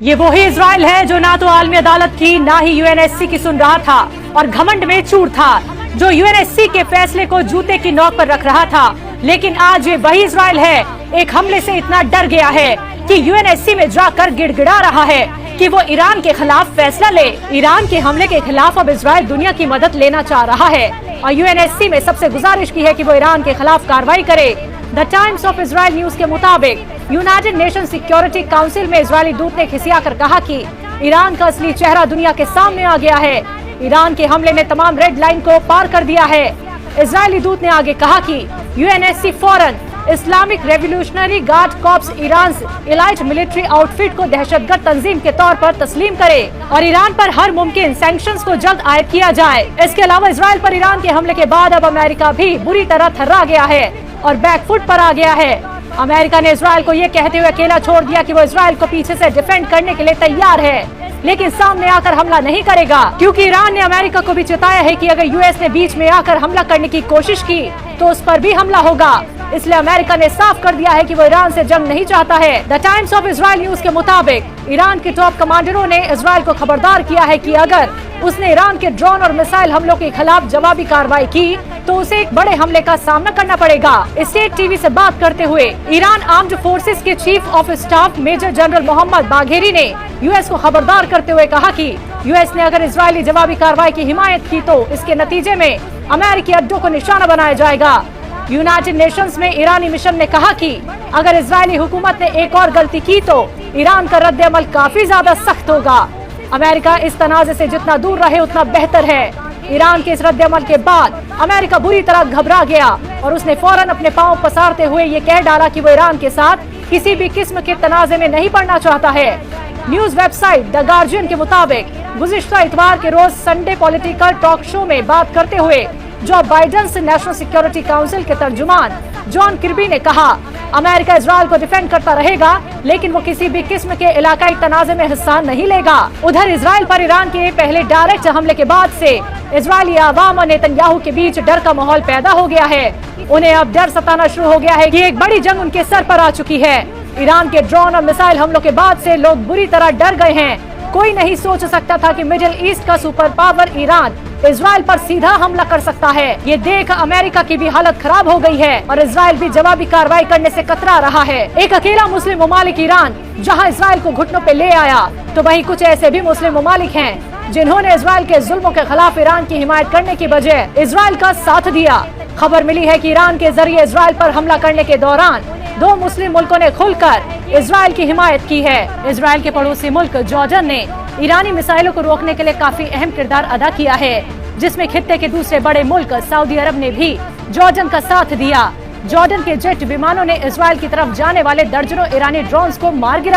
ये वही इजराइल है जो ना तो आलमी अदालत की ना ही यूएनएससी की सुन रहा था और घमंड में चूर था, जो यूएनएससी के फैसले को जूते की नोक पर रख रहा था। लेकिन आज ये वही इजराइल है, एक हमले से इतना डर गया है कि यूएनएससी में जाकर गिड़गिड़ा रहा है कि वो ईरान के खिलाफ फैसला ले। ईरान के हमले के खिलाफ अब इजराइल दुनिया की मदद लेना चाह रहा है और यूएनएससी में सबसे गुजारिश की है कि वो ईरान के खिलाफ कार्रवाई करे। The times of Israel news के मुताबिक यूनाइटेड नेशन सिक्योरिटी काउंसिल में इजरायली दूत ने खिसिया कर कहा कि ईरान का असली चेहरा दुनिया के सामने आ गया है। ईरान के हमले ने तमाम रेड लाइन को पार कर दिया है। इजरायली दूत ने आगे कहा कि यूएनएससी फौरन Islamic Revolutionary Guard Corps Iran elite military outfit को दहशतगर्द तंजीम के तौर पर तस्लीम करे और ईरान पर हर मुमकिन सैंक्शंस को जल्द आयद किया जाए। इसके अलावा इजराइल पर ईरान के हमले के बाद अब अमेरिका भी बुरी तरह थर्रा गया है और बैकफुट पर आ गया है। अमेरिका ने इजराइल को ये कहते हुए अकेला छोड़ दिया कि वो इजराइल को पीछे से डिफेंड करने के लिए तैयार है, लेकिन सामने आकर हमला नहीं करेगा, क्योंकि ईरान ने अमेरिका को भी चेताया है कि अगर यूएस ने बीच में आकर हमला करने की कोशिश की तो उस पर भी हमला होगा। इसलिए अमेरिका ने साफ कर दिया है कि वो ईरान से जंग नहीं चाहता है। The times of Israel news के मुताबिक ईरान के टॉप कमांडरों ने इजराइल को खबरदार किया है कि अगर उसने ईरान के ड्रोन और मिसाइल हमलों के खिलाफ जवाबी कार्रवाई की तो उसे एक बड़े हमले का सामना करना पड़ेगा। स्टेट टीवी से बात करते हुए ईरान आर्म्ड फोर्सेस के chief of staff major general Mohammad Bagheri ने यूएस को खबरदार करते हुए कहा कि यूएस ने अगर इजरायली जवाबी कार्रवाई की हिमायत की तो इसके नतीजे में अमेरिकी अड्डों को निशाना बनाया जाएगा। यूनाइटेड नेशंस में ईरानी मिशन ने कहा कि अगर इजरायली हुकूमत ने एक और गलती की तो ईरान का रद्द अमल काफी ज्यादा सख्त होगा। अमेरिका इस तनाज़े से जितना दूर रहे उतना बेहतर है। ईरान के इस रद्द अमल के बाद अमेरिका बुरी तरह घबरा गया और उसने फौरन अपने पांव पसारते हुए ये कह डाला कि वो ईरान के साथ किसी भी किस्म के तनाज़े में नहीं पड़ना चाहता है। न्यूज वेबसाइट द गार्जियन के मुताबिक गुज़िश्ता इतवार के रोज संडे पॉलिटिकल टॉक शो में बात करते हुए जो बाइडेन से नेशनल सिक्योरिटी काउंसिल के तर्जुमान जॉन किर्बी ने कहा, अमेरिका इजराइल को डिफेंड करता रहेगा लेकिन वो किसी भी किस्म के इलाकाई तनाज़े में हिस्सा नहीं लेगा। उधर इजराइल पर ईरान के पहले डायरेक्ट हमले के बाद से इजरायली आवाम और नेतन्याहू के बीच डर का माहौल पैदा हो गया है। उन्हें अब डर सताना शुरू हो गया है कि एक बड़ी जंग उनके सर पर आ चुकी है। ईरान के ड्रोन और मिसाइल हमलों के बाद से लोग बुरी तरह डर गए हैं। कोई नहीं सोच सकता था कि मिडिल ईस्ट का सुपर पावर ईरान इजराइल पर सीधा हमला कर सकता है। ये देख अमेरिका की भी हालत खराब हो गई है और इजराइल भी जवाबी कार्रवाई करने से कतरा रहा है। एक अकेला मुस्लिम ममालिक ईरान जहां इजराइल को घुटनों पे ले आया, तो वहीं कुछ ऐसे भी मुस्लिम ममालिक हैं जिन्होंने इजराइल के जुल्मों के खिलाफ ईरान की हिमायत करने की बजाय इजराइल का साथ दिया। खबर मिली है कि ईरान के जरिए इजराइल पर हमला करने के दौरान 2 मुस्लिम मुल्कों ने खुलकर इजराइल की हिमायत की है। इजराइल के पड़ोसी मुल्क जॉर्डन ने ईरानी मिसाइलों को रोकने के लिए काफी अहम किरदार अदा किया है, जिसमें खित्ते के दूसरे बड़े मुल्क सऊदी अरब ने भी जॉर्डन का साथ दिया। जॉर्डन के जेट विमानों ने इजराइल की तरफ जाने वाले दर्जनों ईरानी ड्रोन्स को मार गिराया।